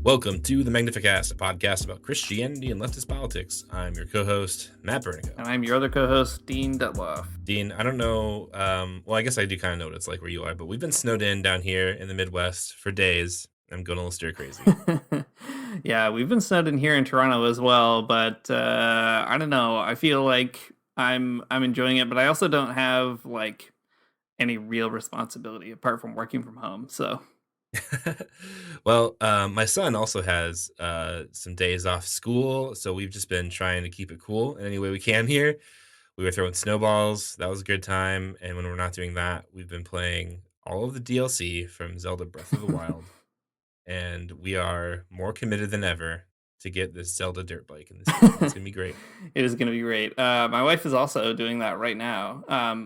Welcome to the Magnificast, a podcast about Christianity and leftist politics. I'm your co-host, Matt Bernico. And I'm your other co-host, Dean Detloff. Dean, I don't know, well, I guess I do kind of know what it's like where you are, but we've been snowed in down here in the Midwest for days. I'm going a little stir crazy. Yeah, we've been snowed in here in Toronto as well, but I don't know. I feel like I'm enjoying it, but I also don't have like any real responsibility apart from working from home. So Well, my son also has some days off school, so we've just been trying to keep it cool in any way we can here. We were throwing snowballs. That was a good time. And when we're not doing that, we've been playing all of the DLC from Zelda Breath of the Wild. And we are more committed than ever to get this Zelda dirt bike in this game. It's gonna be great. It is going to be great. My wife is also doing that right now,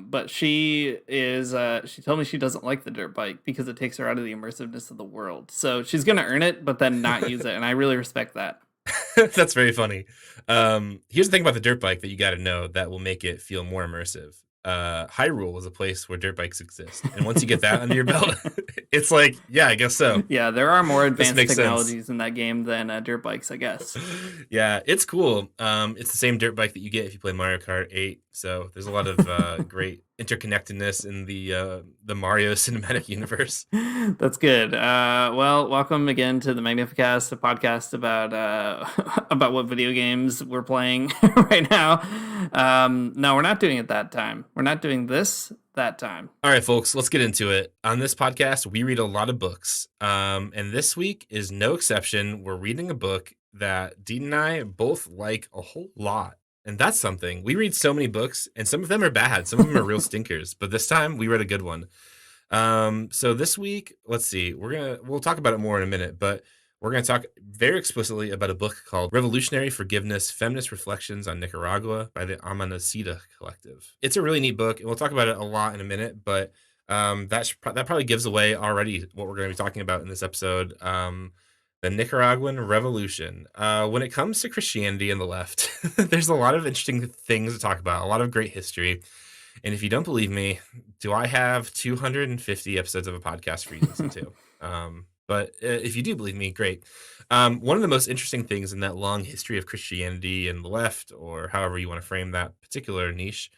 but she is. She told me she doesn't like the dirt bike because it takes her out of the immersiveness of the world. So she's going to earn it, but then not use it, and I really respect that. That's very funny. Here's the thing about the dirt bike that you got to know that will make it feel more immersive. Hyrule is a place where dirt bikes exist, and once you get that under your belt, it's like, yeah, I guess so. Yeah, there are more advanced makes technologies in that game than dirt bikes, I guess. Yeah, it's cool. It's the same dirt bike that you get if you play Mario Kart 8. So there's a lot of great interconnectedness in the Mario cinematic universe. That's good. Well, welcome again to the Magnificast, a podcast about about what video games we're playing right now. No, we're not doing it that time. We're not doing this that time. All right, folks, let's get into it. On this podcast, we read a lot of books. And this week is no exception. We're reading a book that Dean and I both like a whole lot. And that's something. We read so many books, and some of them are bad. Some of them are real stinkers. But this time, we read a good one. So this week, let's see. We'll talk about it more in a minute, but we're going to talk very explicitly about a book called Revolutionary Forgiveness, Feminist Reflections on Nicaragua by the Amanecida Collective. It's a really neat book, and we'll talk about it a lot in a minute, but that probably gives away already what we're going to be talking about in this episode. The Nicaraguan Revolution. When it comes to Christianity and the left, there's a lot of interesting things to talk about, a lot of great history. And if you don't believe me, do I have 250 episodes of a podcast for you to listen to? But if you do believe me, great. One of the most interesting things in that long history of Christianity and the left, or however you want to frame that particular niche,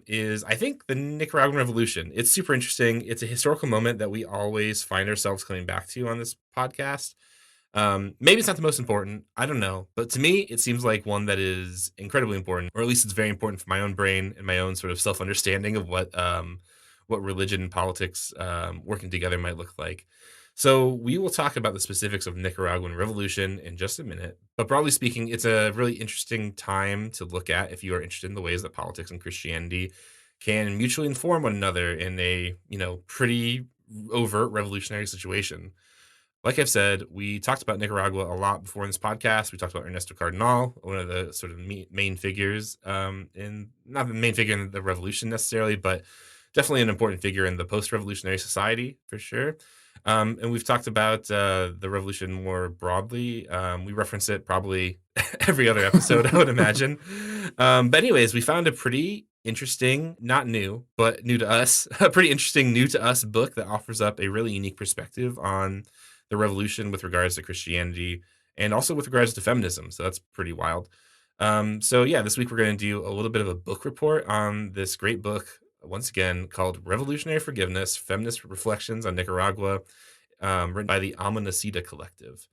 is, I think, the Nicaraguan Revolution. It's super interesting. It's a historical moment that we always find ourselves coming back to on this podcast. Maybe it's not the most important. I don't know. But to me, it seems like one that is incredibly important, or at least it's very important for my own brain and my own sort of self-understanding of what religion and politics working together might look like. So we will talk about the specifics of Nicaraguan Revolution in just a minute. But broadly speaking, it's a really interesting time to look at if you are interested in the ways that politics and Christianity can mutually inform one another in a, pretty overt revolutionary situation. Like I've said, we talked about Nicaragua a lot before in this podcast. We talked about Ernesto Cardenal, one of the sort of main figures not the main figure in the revolution necessarily, but definitely an important figure in the post-revolutionary society for sure. And we've talked about the revolution more broadly. We reference it probably every other episode, I would imagine. But anyways, we found a pretty interesting, not new, but new to us, a pretty interesting new to us book that offers up a really unique perspective on the revolution with regards to Christianity and also with regards to feminism. So that's pretty wild. So yeah, this week we're going to do a little bit of a book report on this great book, once again, called Revolutionary Forgiveness, Feminist Reflections on Nicaragua, written by the Amanecida Collective.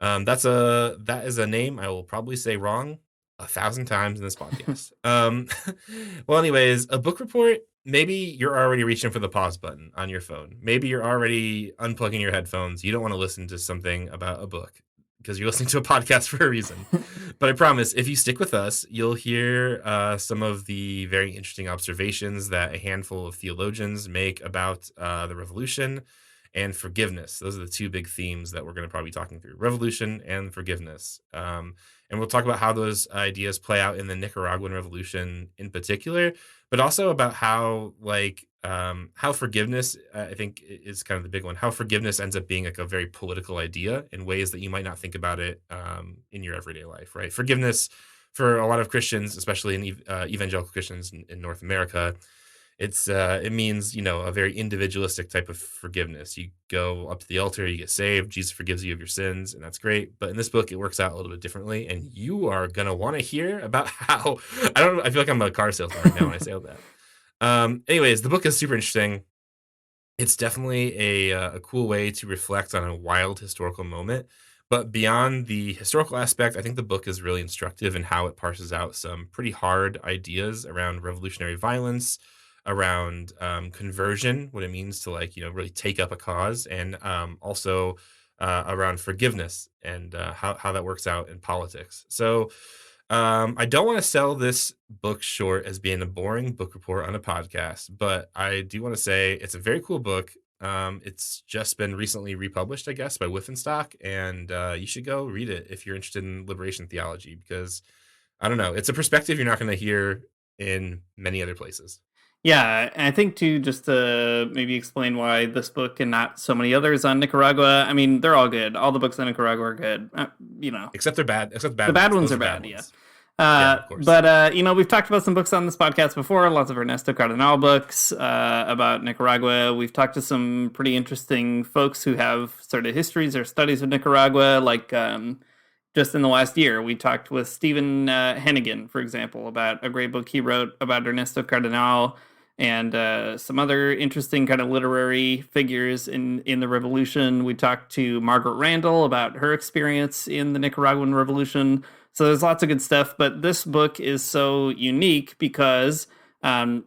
That is a name I will probably say wrong 1,000 times in this podcast. Well, anyways, a book report. Maybe you're already reaching for the pause button on your phone. Maybe you're already unplugging your headphones. You don't want to listen to something about a book because you're listening to a podcast for a reason. But I promise, if you stick with us, you'll hear some of the very interesting observations that a handful of theologians make about the revolution and forgiveness. Those are the two big themes that we're going to probably be talking through: revolution and forgiveness. And we'll talk about how those ideas play out in the Nicaraguan Revolution in particular, but also about how forgiveness, I think, is kind of the big one. How forgiveness ends up being like a very political idea in ways that you might not think about it in your everyday life, right? Forgiveness for a lot of Christians, especially in evangelical Christians in North America, it means, a very individualistic type of forgiveness. You go up to the altar, you get saved, Jesus forgives you of your sins, and that's great. But in this book, it works out a little bit differently, and you are gonna want to hear about how I feel like I'm a car salesman right now when I say all that. Anyways, the book is super interesting. It's definitely a cool way to reflect on a wild historical moment. But beyond the historical aspect, I think the book is really instructive in how it parses out some pretty hard ideas around revolutionary violence, around conversion, what it means to really take up a cause, and also around forgiveness and how that works out in politics. So I don't want to sell this book short as being a boring book report on a podcast, but I do want to say it's a very cool book. It's just been recently republished, I guess, by Wolfenstock, and you should go read it if you're interested in liberation theology, because I don't know, it's a perspective you're not going to hear in many other places. Yeah, and I think too, just to maybe explain why this book and not so many others on Nicaragua. I mean, they're all good. All the books on Nicaragua are good. Except they're bad. Except the The bad bad ones. ones Those are are bad bad, yeah. ones. Yeah, of course. But we've talked about some books on this podcast before. Lots of Ernesto Cardenal books about Nicaragua. We've talked to some pretty interesting folks who have sort of histories or studies of Nicaragua, like just in the last year, we talked with Stephen Hennigan, for example, about a great book he wrote about Ernesto Cardenal and some other interesting kind of literary figures in the revolution. We talked to Margaret Randall about her experience in the Nicaraguan Revolution. So there's lots of good stuff, but this book is so unique because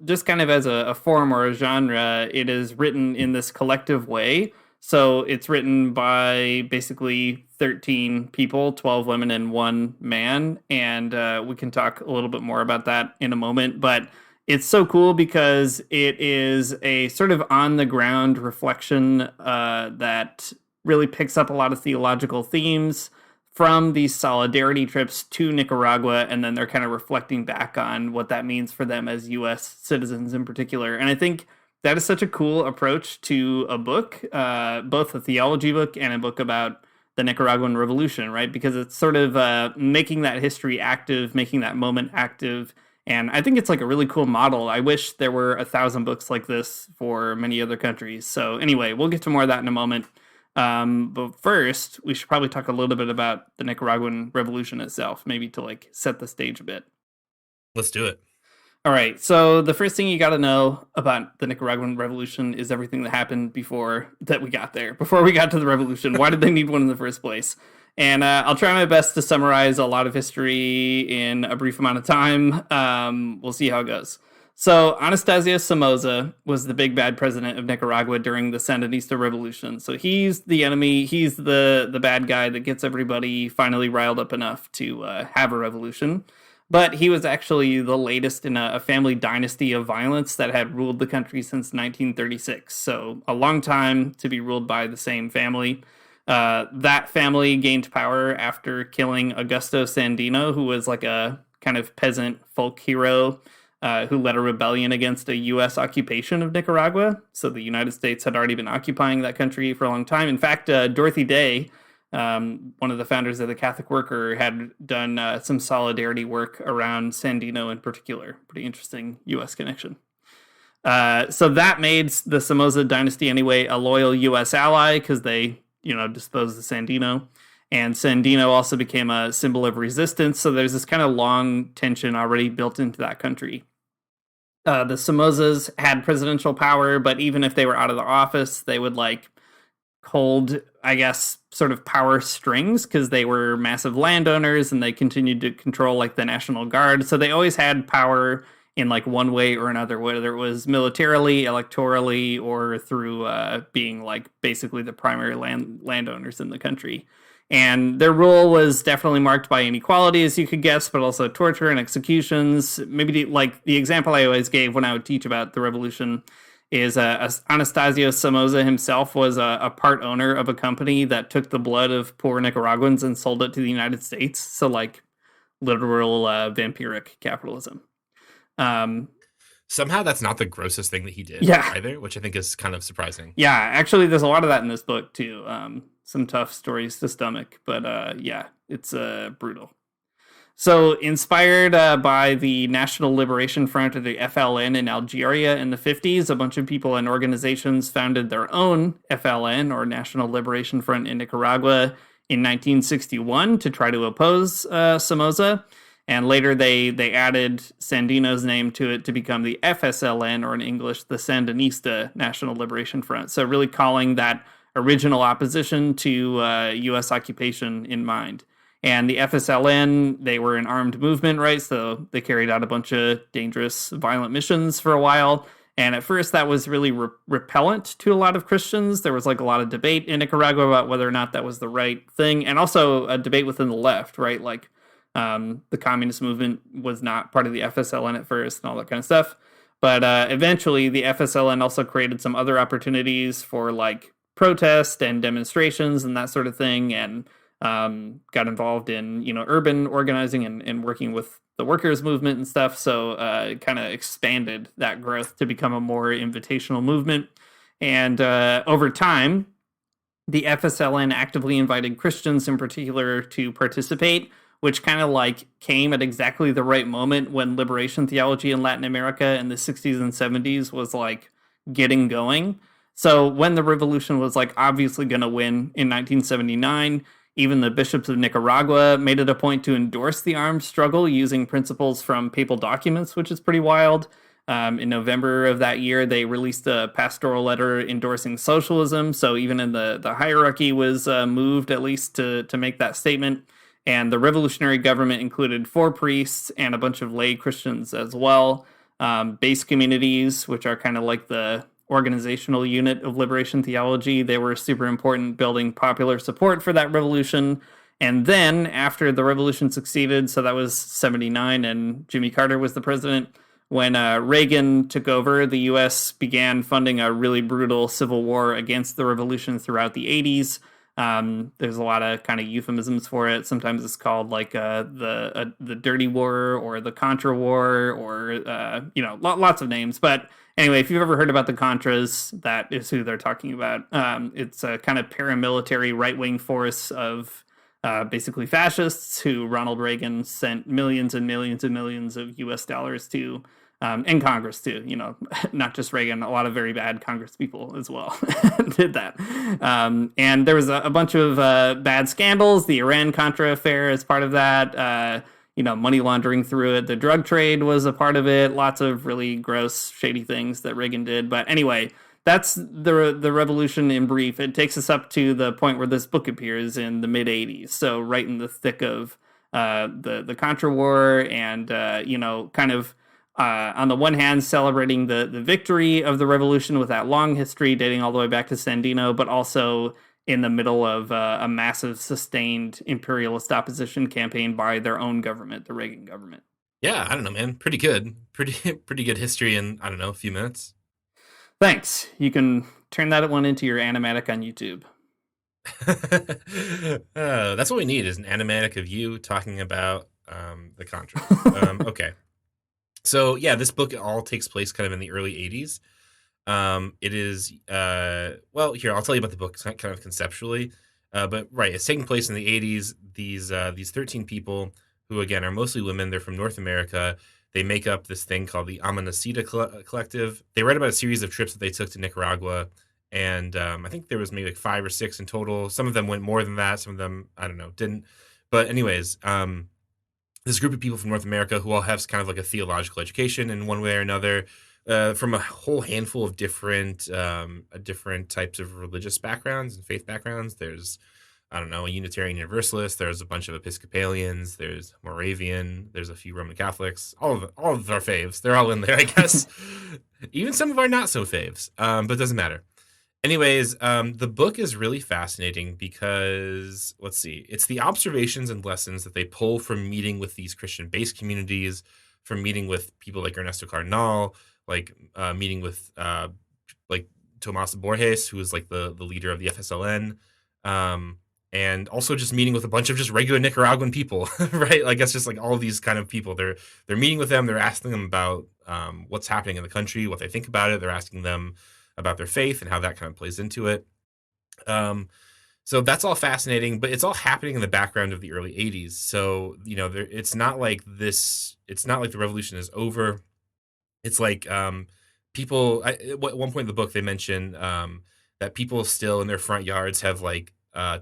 just kind of as a form or a genre, it is written in this collective way. So it's written by basically 13 people, 12 women and one man. And we can talk a little bit more about that in a moment. But it's so cool because it is a sort of on the ground reflection that really picks up a lot of theological themes from these solidarity trips to Nicaragua. And then they're kind of reflecting back on what that means for them as U.S. citizens in particular. And I think that is such a cool approach to a book, both a theology book and a book about the Nicaraguan Revolution, right? Because it's sort of making that history active, making that moment active. And I think it's like a really cool model. I wish there were 1,000 books like this for many other countries. So anyway, we'll get to more of that in a moment. But first, we should probably talk a little bit about the Nicaraguan Revolution itself, maybe to like set the stage a bit. Let's do it. All right, so the first thing you got to know about the Nicaraguan Revolution is everything that happened before we got there, before we got to the revolution. Why did they need one in the first place? And I'll try my best to summarize a lot of history in a brief amount of time. We'll see how it goes. So Anastasio Somoza was the big bad president of Nicaragua during the Sandinista Revolution. So he's the enemy. He's the bad guy that gets everybody finally riled up enough to have a revolution. But he was actually the latest in a family dynasty of violence that had ruled the country since 1936. So a long time to be ruled by the same family. That family gained power after killing Augusto Sandino, who was like a kind of peasant folk hero who led a rebellion against a U.S. occupation of Nicaragua. So the United States had already been occupying that country for a long time. In fact, Dorothy Day, one of the founders of the Catholic Worker, had done some solidarity work around Sandino in particular. Pretty interesting U.S. connection. So that made the Somoza dynasty anyway a loyal U.S. ally because they, disposed of Sandino. And Sandino also became a symbol of resistance. So there's this kind of long tension already built into that country. The Somozas had presidential power, but even if they were out of the office, they would hold, I guess, sort of power strings because they were massive landowners and they continued to control the National Guard. So they always had power in one way or another, whether it was militarily, electorally, or through being basically the primary landowners in the country. And their rule was definitely marked by inequality, as you could guess, but also torture and executions. Maybe the example I always gave when I would teach about the revolution is Anastasio Somoza himself was a part owner of a company that took the blood of poor Nicaraguans and sold it to the United States. So literal vampiric capitalism. Somehow that's not the grossest thing that he did either, which I think is kind of surprising. Yeah, actually, there's a lot of that in this book too. Some tough stories to stomach, but yeah, it's brutal. So, inspired by the National Liberation Front, or the FLN, in Algeria in the 50s, a bunch of people and organizations founded their own FLN, or National Liberation Front, in Nicaragua in 1961 to try to oppose Somoza. And later they added Sandino's name to it to become the FSLN, or in English, the Sandinista National Liberation Front. So, really calling that original opposition to U.S. occupation in mind. And the FSLN, they were an armed movement, right? So they carried out a bunch of dangerous, violent missions for a while. And at first, that was really repellent to a lot of Christians. There was like a lot of debate in Nicaragua about whether or not that was the right thing, and also a debate within the left, right? Like the communist movement was not part of the FSLN at first, and all that kind of stuff. But eventually, the FSLN also created some other opportunities for like protest and demonstrations and that sort of thing, and got involved in urban organizing and working with the workers movement and stuff. So kind of expanded that growth to become a more invitational movement. And over time, the FSLN actively invited Christians in particular to participate, which kind of like came at exactly the right moment when liberation theology in Latin America in the 60s and 70s was like getting going. So when the revolution was like obviously going to win in 1979, even the bishops of Nicaragua made it a point to endorse the armed struggle using principles from papal documents, which is pretty wild. In November of that year, they released a pastoral letter endorsing socialism. So even in the hierarchy was moved at least to make that statement. And the revolutionary government included 4 priests and a bunch of lay Christians as well. Base communities, which are kind of like the organizational unit of liberation theology, they were super important, building popular support for that revolution. And then after the revolution succeeded, so that was 79 and Jimmy Carter was the president, when Reagan took over, the US began funding a really brutal civil war against the revolution throughout the 80s. There's a lot of kind of euphemisms for it. Sometimes it's called like the Dirty War or the Contra War, or lots of names. But anyway, if you've ever heard about the Contras, that is who they're talking about. It's a kind of paramilitary right-wing force of basically fascists who Ronald Reagan sent millions and millions and millions of US dollars to, and Congress too, not just Reagan, a lot of very bad Congress people as well did that. And there was a bunch of bad scandals. The Iran-Contra affair is part of that. Money laundering through it. The drug trade was a part of it. Lots of really gross, shady things that Reagan did. But anyway, that's the revolution in brief. It takes us up to the point where this book appears in the mid 80s. So right in the thick of the Contra War, and kind of on the one hand celebrating the victory of the revolution with that long history dating all the way back to Sandino, but also in the middle of a massive sustained imperialist opposition campaign by their own government, the Reagan government. Yeah, I don't know, man. Pretty good. Pretty good history in, I don't know, a few minutes. Thanks. You can turn that one into your animatic on YouTube. That's what we need, is an animatic of you talking about the Contra. Okay. So yeah, this book all takes place kind of in the early 80s. It is, well, here, I'll tell you about the book kind of conceptually. But right, it's taking place in the 80s. These 13 people, who again are mostly women, they're from North America. They make up this thing called the Amanecida Collective. They write about a series of trips that they took to Nicaragua. And I think there was maybe like 5 or 6 in total. Some of them went more than that. Some of them, I don't know, didn't. But anyways, this group of people from North America who all have kind of like a theological education in one way or another, from a whole handful of different types of religious backgrounds and faith backgrounds. There's, I don't know, a Unitarian Universalist. There's a bunch of Episcopalians. There's Moravian. There's a few Roman Catholics. All of our faves. They're all in there, I guess. Even some of our not so faves, but it doesn't matter. Anyways, the book is really fascinating because, let's see, it's the observations and lessons that they pull from meeting with these Christian-based communities, from meeting with people like Ernesto Cardinal, like meeting with like Tomas Borges, who is like the leader of the FSLN, and also just meeting with a bunch of just regular Nicaraguan people, right? Like that's just like all of these kind of people. They're meeting with them. They're asking them about what's happening in the country, what they think about it. They're asking them about their faith and how that kind of plays into it. So that's all fascinating, but it's all happening in the background of the early 80s. So, it's not like it's not like the revolution is over. It's like, people at one point in the book, they mention, that people still in their front yards have, like,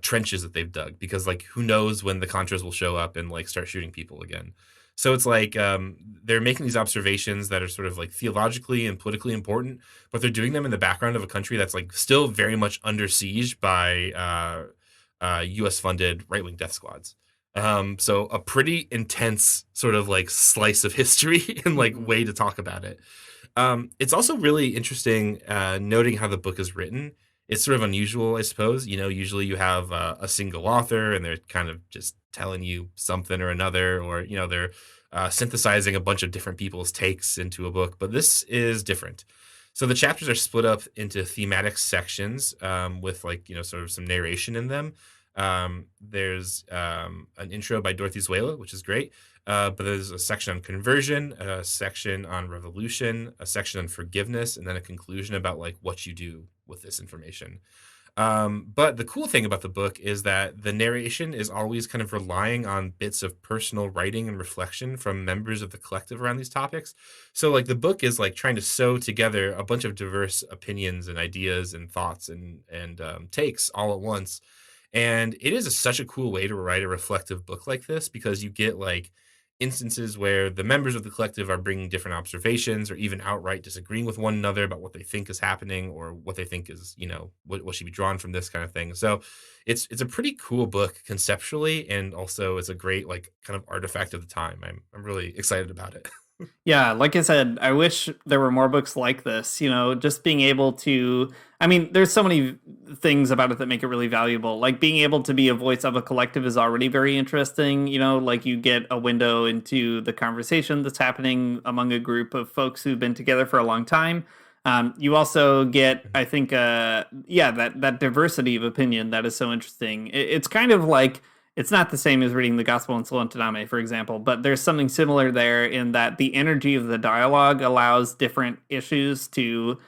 trenches that they've dug because, like, who knows when the Contras will show up and, like, start shooting people again. So it's like, they're making these observations that are sort of, like, theologically and politically important, but they're doing them in the background of a country that's, like, still very much under siege by, US-funded right-wing death squads. So a pretty intense sort of, like, slice of history and, like, Mhm. way to talk about it. It's also really interesting, noting how the book is written. It's sort of unusual, I suppose. Usually you have, a single author and they're kind of just telling you something or another, or, they're, synthesizing a bunch of different people's takes into a book, but this is different. So the chapters are split up into thematic sections, with, like, sort of some narration in them. There's, an intro by Dorothy Zuela, which is great. But there's a section on conversion, a section on revolution, a section on forgiveness, and then a conclusion about, like, what you do with this information. But the cool thing about the book is that the narration is always kind of relying on bits of personal writing and reflection from members of the collective around these topics. So, like, the book is like trying to sew together a bunch of diverse opinions and ideas and thoughts and takes all at once. And it is such a cool way to write a reflective book like this because you get, like, instances where the members of the collective are bringing different observations or even outright disagreeing with one another about what they think is happening or what they think is, what should be drawn from this kind of thing. So it's a pretty cool book conceptually, and also it's a great, like, kind of artifact of the time. I'm really excited about it. Yeah, like I said, I wish there were more books like this, just being able to I mean, there's so many things about it that make it really valuable. Like being able to be a voice of a collective is already very interesting, like you get a window into the conversation that's happening among a group of folks who've been together for a long time. You also get, I think, yeah, that diversity of opinion that is so interesting. It's kind of like it's not the same as reading the Gospel in Solontaname, for example, but there's something similar there in that the energy of the dialogue allows different issues to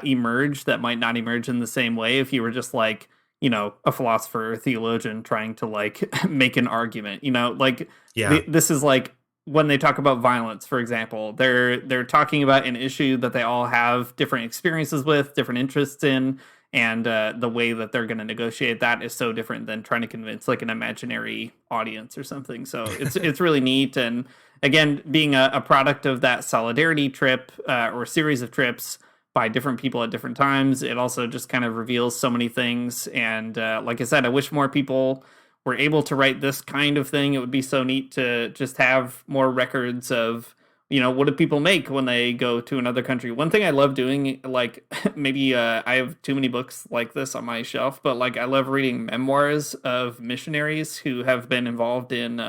emerge that might not emerge in the same way if you were just like, a philosopher or theologian trying to like make an argument. Like Yeah. this is like when they talk about violence, for example, they're talking about an issue that they all have different experiences with, different interests in, and the way that they're going to negotiate that is so different than trying to convince like an imaginary audience or something. So it's really neat, and again, being a product of that solidarity trip or series of trips by different people at different times, it also just kind of reveals so many things. And like I said, I wish more people were able to write this kind of thing. It would be so neat to just have more records of, what do people make when they go to another country. One thing I love doing, like maybe I have too many books like this on my shelf, but like I love reading memoirs of missionaries who have been involved in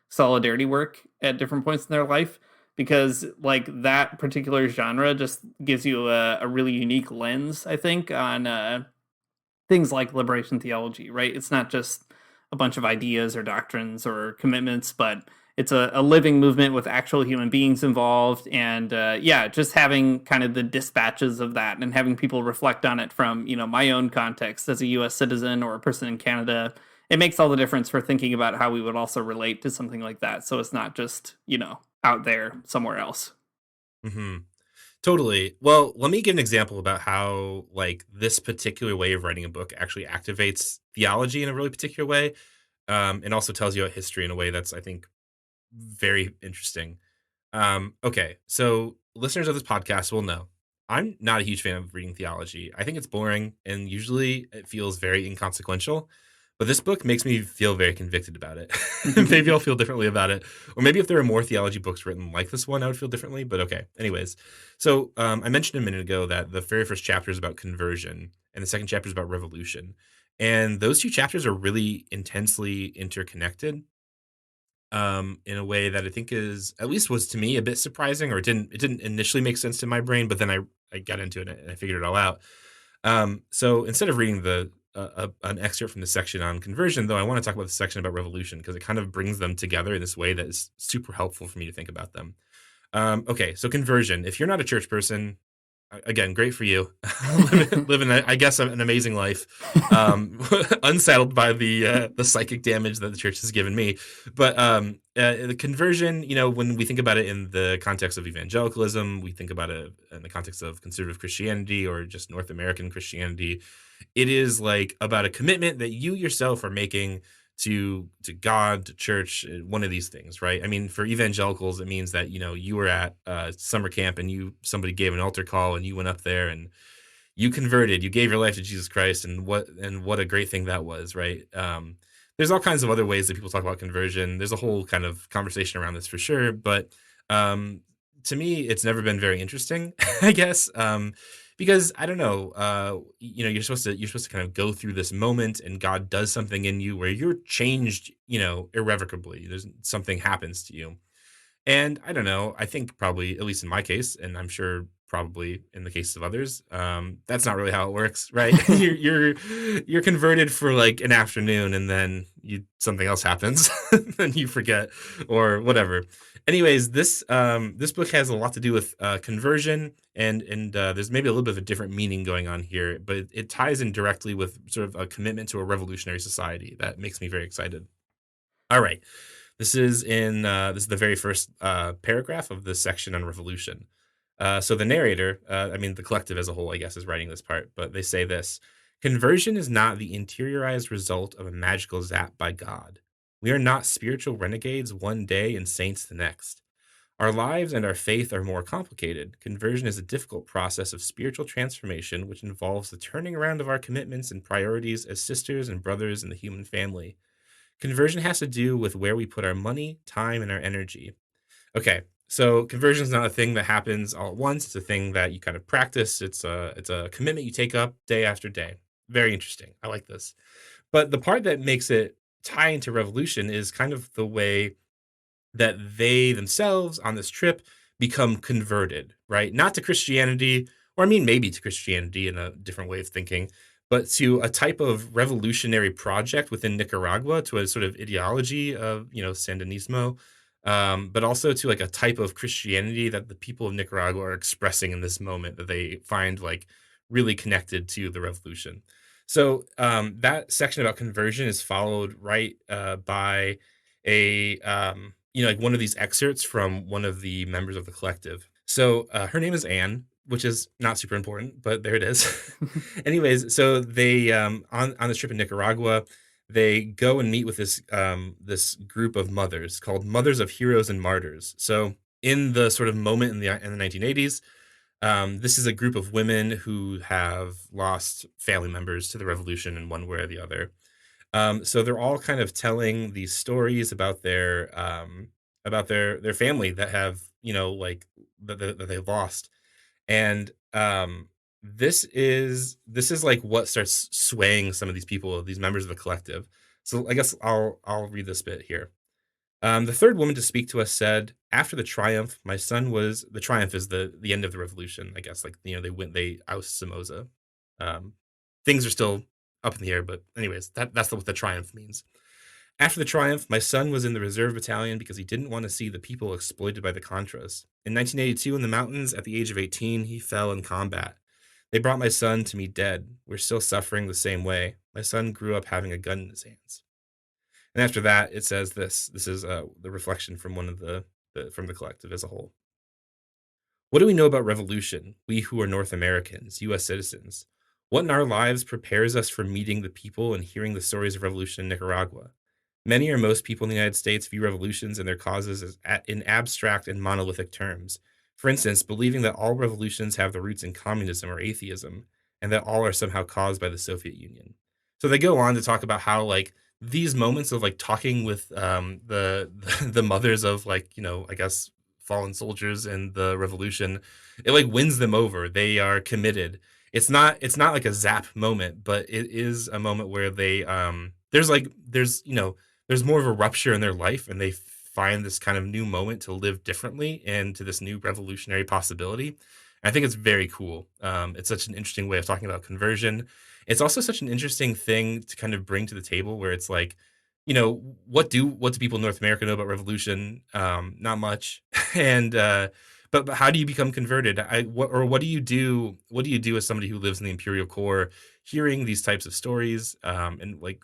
solidarity work at different points in their life, because like that particular genre just gives you a really unique lens, I think, on things like liberation theology, right? It's not just a bunch of ideas or doctrines or commitments, but it's a living movement with actual human beings involved. And yeah, just having kind of the dispatches of that and having people reflect on it from, my own context as a US citizen or a person in Canada, it makes all the difference for thinking about how we would also relate to something like that. So it's not just, out there somewhere else. Hmm. Totally. Well, let me give an example about how, like, this particular way of writing a book actually activates theology in a really particular way, and also tells you about history in a way that's, I think, very interesting. Okay, so listeners of this podcast will know I'm not a huge fan of reading theology. I think it's boring and usually it feels very inconsequential. But this book makes me feel very convicted about it. Maybe I'll feel differently about it. Or maybe if there are more theology books written like this one, I would feel differently. But okay. Anyways, so I mentioned a minute ago that the very first chapter is about conversion and the second chapter is about revolution. And those two chapters are really intensely interconnected, in a way that I think is, at least was to me, a bit surprising, or it didn't initially make sense to my brain, but then I got into it and I figured it all out. So instead of reading an excerpt from the section on conversion, though, I want to talk about the section about revolution because it kind of brings them together in this way that is super helpful for me to think about them. Okay, so conversion. If you're not a church person, Again, great for you. Living, I guess, an amazing life, unsettled by the psychic damage that the church has given me. But the conversion, when we think about it in the context of evangelicalism, we think about it in the context of conservative Christianity or just North American Christianity. It is like about a commitment that you yourself are making to God, to church, one of these things, right? I mean, for evangelicals, it means that you were at summer camp and somebody gave an altar call and you went up there and you converted, you gave your life to Jesus Christ, and what a great thing that was, right? There's all kinds of other ways that people talk about conversion. There's a whole kind of conversation around this for sure, but um, to me, it's never been very interesting, I guess, because I don't know, you're supposed to kind of go through this moment, and God does something in you where you're changed, irrevocably. There's something happens to you, and I don't know, I think probably, at least in my case, and I'm sure probably in the case of others, that's not really how it works, right? You're converted for like an afternoon, and then something else happens, and you forget or whatever. Anyways, this book has a lot to do with conversion, and there's maybe a little bit of a different meaning going on here, but it ties in directly with sort of a commitment to a revolutionary society that makes me very excited. All right. This is the very first paragraph of this section on revolution. So the narrator, I mean the collective as a whole, I guess, is writing this part, but they say this: conversion is not the interiorized result of a magical zap by God. We are not spiritual renegades one day and saints the next. Our lives and our faith are more complicated. Conversion is a difficult process of spiritual transformation which involves the turning around of our commitments and priorities as sisters and brothers in the human family. Conversion has to do with where we put our money, time, and our energy. Okay, so conversion is not a thing that happens all at once. It's a thing that you kind of practice. It's a commitment you take up day after day. Very interesting. I like this. But the part that makes it tie into revolution is kind of the way that they themselves on this trip become converted, right? Not to Christianity, or I mean, maybe to Christianity in a different way of thinking, but to a type of revolutionary project within Nicaragua, to a sort of ideology of, Sandinismo, but also to like a type of Christianity that the people of Nicaragua are expressing in this moment that they find like really connected to the revolution. So that section about conversion is followed right by like one of these excerpts from one of the members of the collective. So her name is Anne, which is not super important, but there it is. Anyways, so they on this trip in Nicaragua, they go and meet with this group of mothers called Mothers of Heroes and Martyrs. So in the sort of moment in the 1980s, this is a group of women who have lost family members to the revolution in one way or the other. So they're all kind of telling these stories about their family that have, like that they lost. And this is like what starts swaying some of these people, these members of the collective. So I guess I'll read this bit here. The third woman to speak to us said, "After the triumph, my son was the triumph is the end of the revolution. I guess like they oust Somoza. Um, things are still up in the air, but anyways, that's what the triumph means. After the triumph, my son was in the reserve battalion because he didn't want to see the people exploited by the Contras. In 1982, in the mountains, at the age of 18, he fell in combat. They brought my son to me dead. We're still suffering the same way. My son grew up having a gun in his hands." And after that, it says this. This is the reflection from one of from the collective as a whole. "What do we know about revolution, we who are North Americans, US citizens? What in our lives prepares us for meeting the people and hearing the stories of revolution in Nicaragua? Many or most people in the United States view revolutions and their causes in abstract and monolithic terms. For instance, believing that all revolutions have their roots in communism or atheism, and that all are somehow caused by the Soviet Union." So they go on to talk about how like these moments of like talking with the mothers of like I guess fallen soldiers and the revolution, it like wins them over. They are committed. It's not like a zap moment, but it is a moment where they there's more of a rupture in their life, and they find this kind of new moment to live differently and to this new revolutionary possibility. I think it's very cool. It's such an interesting way of talking about conversion. It's also such an interesting thing to kind of bring to the table where it's like, what do people in North America know about revolution? Not much. And but how do you become converted? What do you do? What do you do as somebody who lives in the imperial core, hearing these types of stories? And like,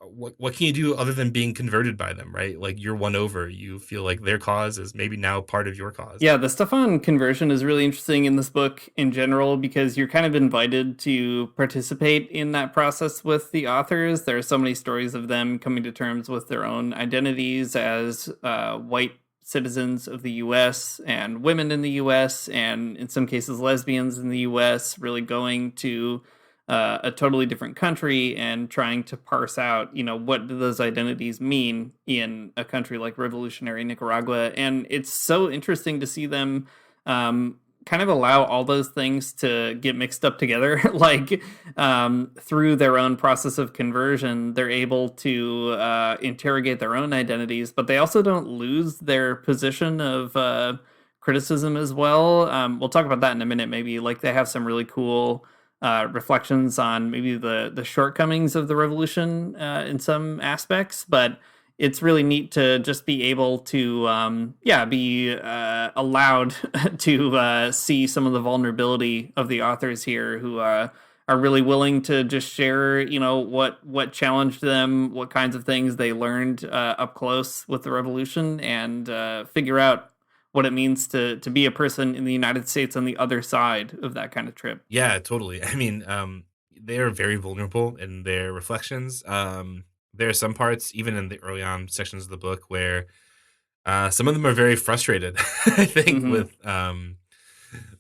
what can you do other than being converted by them? Right? Like you're won over. You feel like their cause is maybe now part of your cause. Yeah, the stuff on conversion is really interesting in this book in general because you're kind of invited to participate in that process with the authors. There are so many stories of them coming to terms with their own identities as white citizens of the US and women in the US, and in some cases, lesbians in the US, really going to a totally different country and trying to parse out, what do those identities mean in a country like revolutionary Nicaragua. And it's so interesting to see them kind of allow all those things to get mixed up together. Like through their own process of conversion, they're able to interrogate their own identities, but they also don't lose their position of criticism as well. We'll talk about that in a minute, maybe. Like they have some really cool reflections on maybe the shortcomings of the revolution in some aspects, but it's really neat to just be able to be allowed to see some of the vulnerability of the authors here, who are really willing to just share what challenged them, what kinds of things they learned up close with the revolution, and figure out what it means to be a person in the United States on the other side of that kind of trip. Yeah, totally. I mean, they are very vulnerable in their reflections. There are some parts, even in the early on sections of the book, where some of them are very frustrated. I think Hmm.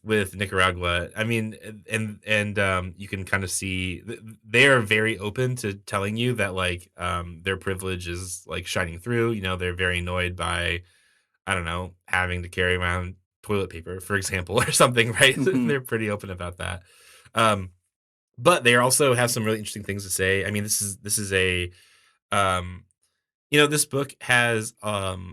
with Nicaragua. I mean, and you can kind of see they are very open to telling you that like their privilege is like shining through. They're very annoyed by, I don't know, having to carry around toilet paper, for example, or something, right? Hmm. They're pretty open about that. Um, but they also have some really interesting things to say. I mean, this is a um, this book has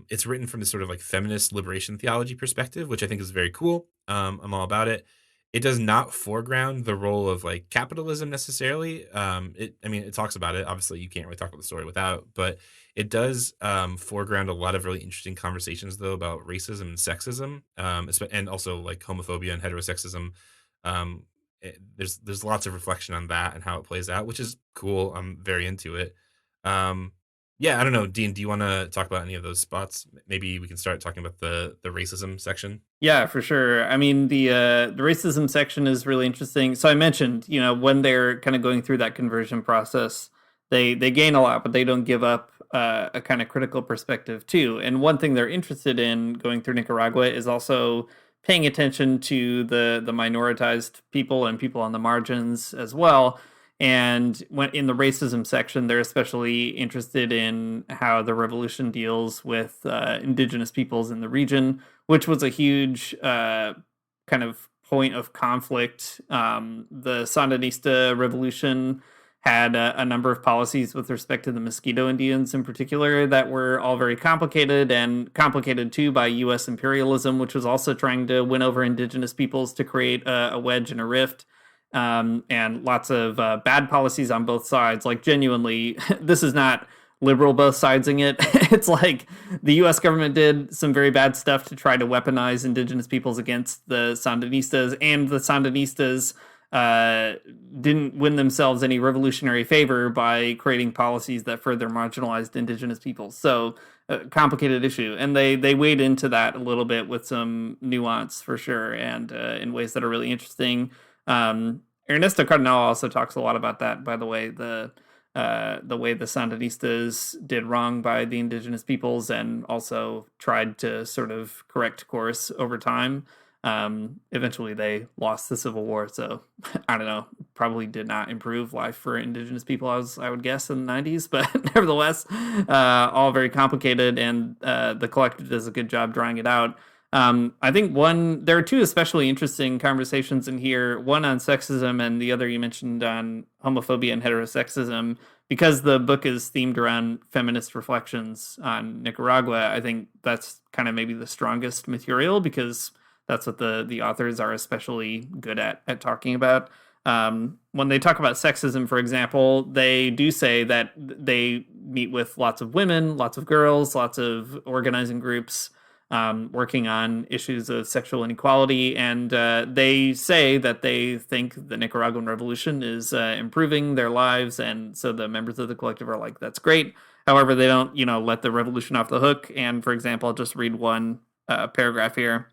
it's written from this sort of like feminist liberation theology perspective, which I think is very cool. I'm all about it. It does not foreground the role of like capitalism necessarily. I mean, it talks about it. Obviously, you can't really talk about the story without, but it does foreground a lot of really interesting conversations though about racism and sexism, and also like homophobia and heterosexism. There's lots of reflection on that and how it plays out, which is cool. I'm very into it. Um, yeah, I don't know, Dean, do you wanna talk about any of those spots? Maybe we can start talking about the racism section? Yeah, for sure. I mean, the racism section is really interesting. So I mentioned, when they're kind of going through that conversion process, they gain a lot, but they don't give up a kind of critical perspective too. And one thing they're interested in going through Nicaragua is also paying attention to the minoritized people and people on the margins as well. And when in the racism section, they're especially interested in how the revolution deals with indigenous peoples in the region, which was a huge kind of point of conflict. The Sandinista revolution had a number of policies with respect to the Mosquito Indians in particular that were all very complicated, and complicated too by U.S. imperialism, which was also trying to win over indigenous peoples to create a wedge and a rift. And lots of bad policies on both sides. Like, genuinely, this is not liberal both sidesing it. It's like the US government did some very bad stuff to try to weaponize indigenous peoples against the Sandinistas, and the Sandinistas didn't win themselves any revolutionary favor by creating policies that further marginalized indigenous peoples. So, complicated issue, and they wade into that a little bit with some nuance for sure, and in ways that are really interesting. Ernesto Cardenal also talks a lot about that, by the way, the way the Sandinistas did wrong by the indigenous peoples, and also tried to sort of correct course over time. Eventually, they lost the Civil War, so I don't know. Probably did not improve life for indigenous people, as I would guess, in the '90s. But nevertheless, all very complicated, and the collective does a good job drawing it out. I think there are two especially interesting conversations in here, one on sexism and the other you mentioned on homophobia and heterosexism. Because the book is themed around feminist reflections on Nicaragua, I think that's kind of maybe the strongest material, because that's what the authors are especially good at talking about. When they talk about sexism, for example, they do say that they meet with lots of women, lots of girls, lots of organizing groups working on issues of sexual inequality. And they say that they think the Nicaraguan Revolution is improving their lives. And so the members of the collective are like, that's great. However, they don't, let the revolution off the hook. And for example, I'll just read one paragraph here.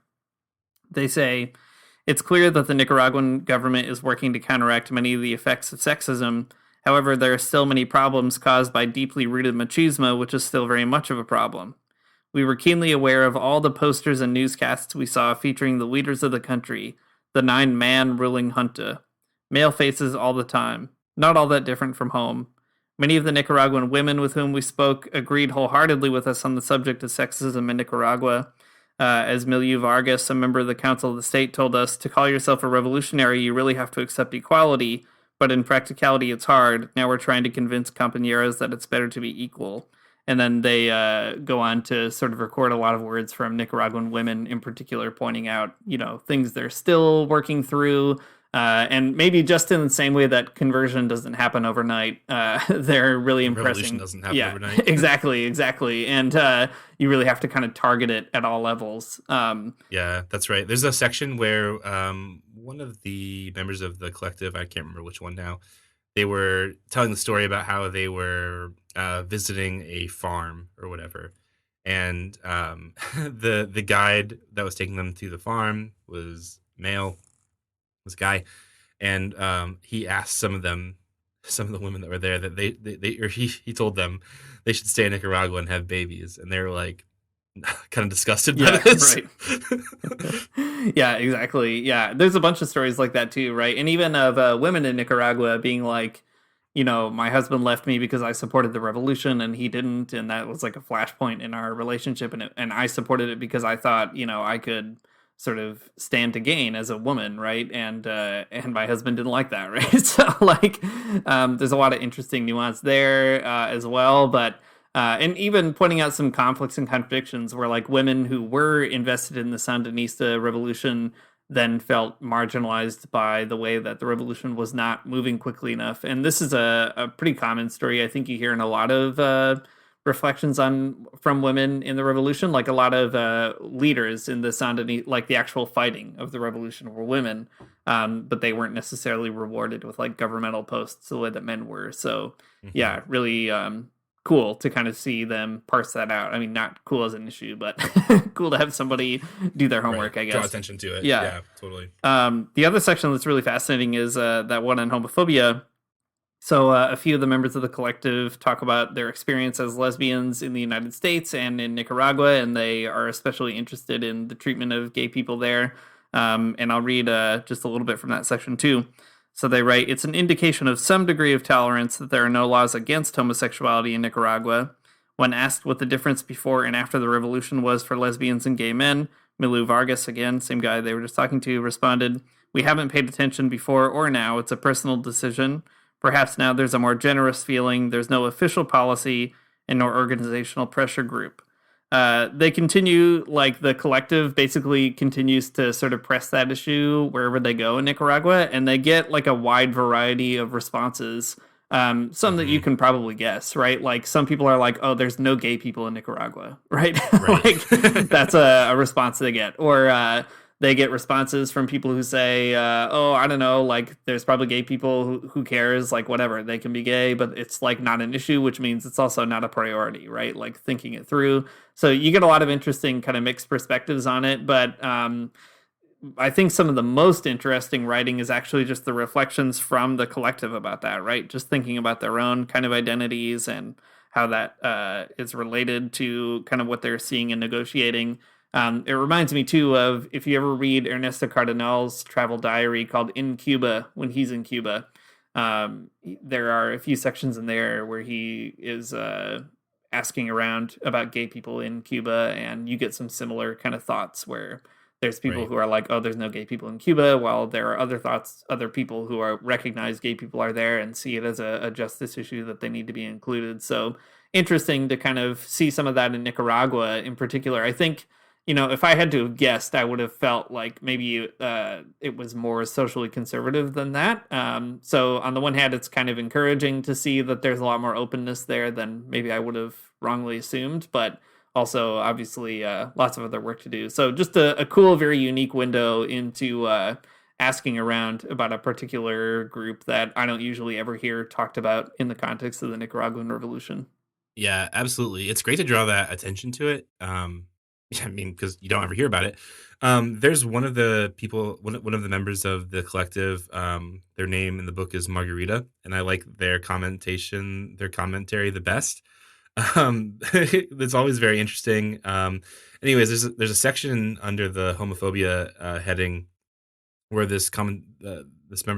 They say, it's clear that the Nicaraguan government is working to counteract many of the effects of sexism. However, there are still many problems caused by deeply rooted machismo, which is still very much of a problem. We were keenly aware of all the posters and newscasts we saw featuring the leaders of the country, the 9-man ruling junta. Male faces all the time, not all that different from home. Many of the Nicaraguan women with whom we spoke agreed wholeheartedly with us on the subject of sexism in Nicaragua. As Milieu Vargas, a member of the Council of the State, told us, to call yourself a revolutionary, you really have to accept equality, but in practicality, it's hard. Now we're trying to convince compañeros that it's better to be equal. And then they go on to sort of record a lot of words from Nicaraguan women in particular, pointing out, things they're still working through. And maybe just in the same way that conversion doesn't happen overnight, they're really impressing. Revolution doesn't happen overnight. Exactly. And you really have to kind of target it at all levels. Yeah, that's right. There's a section where one of the members of the collective, I can't remember which one now, they were telling the story about how they were visiting a farm or whatever. And the guide that was taking them to the farm was male, was a guy. And he asked some of the women that were there that he told them they should stay in Nicaragua and have babies. And they were like, kind of disgusted by this. Right. Yeah, exactly. Yeah, there's a bunch of stories like that too, right? And even of women in Nicaragua being like, my husband left me because I supported the revolution and he didn't, and that was like a flashpoint in our relationship, and I supported it because I thought, I could sort of stand to gain as a woman, right? And my husband didn't like that, right? So like, there's a lot of interesting nuance there as well, but. And even pointing out some conflicts and contradictions where like women who were invested in the Sandinista revolution then felt marginalized by the way that the revolution was not moving quickly enough. And this is a pretty common story I think you hear in a lot of reflections from women in the revolution. Like a lot of leaders in the Sandinista, like the actual fighting of the revolution were women, but they weren't necessarily rewarded with like governmental posts the way that men were. So yeah, really cool to kind of see them parse that out. I mean, not cool as an issue, but cool to have somebody do their homework, I guess. Draw attention to it. Yeah, totally. The other section that's really fascinating is that one on homophobia. So a few of the members of the collective talk about their experience as lesbians in the United States and in Nicaragua, and they are especially interested in the treatment of gay people there. And I'll read just a little bit from that section too. So they write, it's an indication of some degree of tolerance that there are no laws against homosexuality in Nicaragua. When asked what the difference before and after the revolution was for lesbians and gay men, Milieu Vargas, again, same guy they were just talking to, responded, we haven't paid attention before or now. It's a personal decision. Perhaps now there's a more generous feeling. There's no official policy and no organizational pressure group. They continue, like the collective basically continues to sort of press that issue wherever they go in Nicaragua, and they get like a wide variety of responses. Some that you can probably guess, right? Like some people are like, oh, there's no gay people in Nicaragua, right? Like that's a response they get. Or they get responses from people who say, oh, I don't know, like there's probably gay people who cares, like whatever, they can be gay, but it's like not an issue, which means it's also not a priority, right? Like thinking it through. So you get a lot of interesting kind of mixed perspectives on it, but I think some of the most interesting writing is actually just the reflections from the collective about that, right? Just thinking about their own kind of identities and how that is related to kind of what they're seeing and negotiating. It reminds me, too, of if you ever read Ernesto Cardenal's travel diary called In Cuba, when he's in Cuba, there are a few sections in there where he is asking around about gay people in Cuba, and you get some similar kind of thoughts where there's people who are like, oh, there's no gay people in Cuba, while there are other people who are recognize gay people are there and see it as a justice issue that they need to be included. So interesting to kind of see some of that in Nicaragua in particular. I think, if I had to have guessed, I would have felt like maybe it was more socially conservative than that. So on the one hand, it's kind of encouraging to see that there's a lot more openness there than maybe I would have wrongly assumed. But also obviously lots of other work to do. So just a cool, very unique window into asking around about a particular group that I don't usually ever hear talked about in the context of the Nicaraguan Revolution. Yeah, absolutely. It's great to draw that attention to it. Yeah, I mean, because you don't ever hear about it. There's one of the people, one of the members of the collective. Their name in the book is Margarita, and I like their commentary the best. It's always very interesting. Anyways, there's a section under the homophobia heading where this member